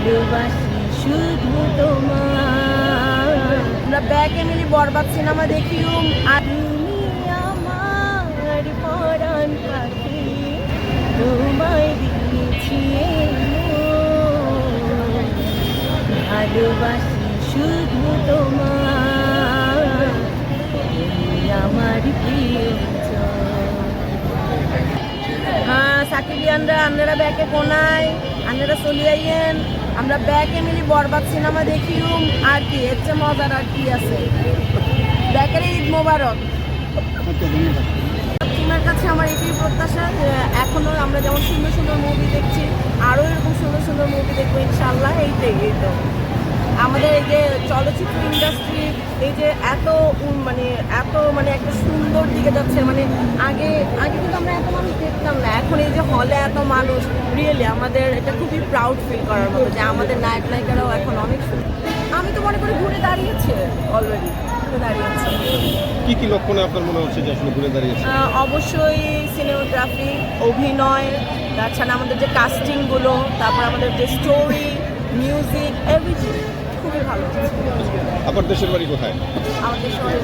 ভালোবাসি শুধু তোমার। আমরা ব্যাক এমিলি বরবাদ সিনেমা দেখিলুম আর তুমি আমার পরাণ পাখি তোমায় দিয়েছি ভালোবাসি শুধু তোমার তুমি আমার প্রিয়জন। হ্যাঁ সাকিবিয়ানরা আপনারা ব্যাকে কোনায় আপনারা চলিয়াইয়েন। আমরা ব্যাক এমিলি বরবাদ সিনেমা দেখিলুম আর কি এর চেয়ে মজার আর কি আছে। ব্যাকের ঈদ মোবারক। টিমের কাছে আমার এটাই প্রত্যাশা যে এখনও আমরা যেমন সুন্দর সুন্দর মুভি দেখছি আরও এরকম সুন্দর সুন্দর মুভি দেখবো ইনশাল্লাহ। এইটাই তো আমাদের এই যে চলচ্চিত্র ইন্ডাস্ট্রি এই যে এত মানে একটা সুন্দর দিকে যাচ্ছে। মানে আগে কিন্তু আমরা এত মানুষ দেখতাম না, এখন এই যে হলে এত মানুষ রিয়েলি আমাদের এটা খুবই প্রাউড ফিল করার মতো যে আমাদের নায়ক নায়িকারাও এখন অনেক সুন্দর। আমি তো মনে করি ঘুরে দাঁড়িয়েছে অলরেডি দাঁড়িয়েছে। কি কি লক্ষণে আপনার মনে হচ্ছে যে আসলে ঘুরে দাঁড়িয়েছে? অবশ্যই সিনেমাগ্রাফি, অভিনয়, তাছাড়া আমাদের যে কাস্টিংগুলো, তারপর আমাদের যে স্টোরি, মিউজিক, এভরিথিং খুবই ভালো। আপনার দেশের বাড়ি কোথায়? আমাদের শহরে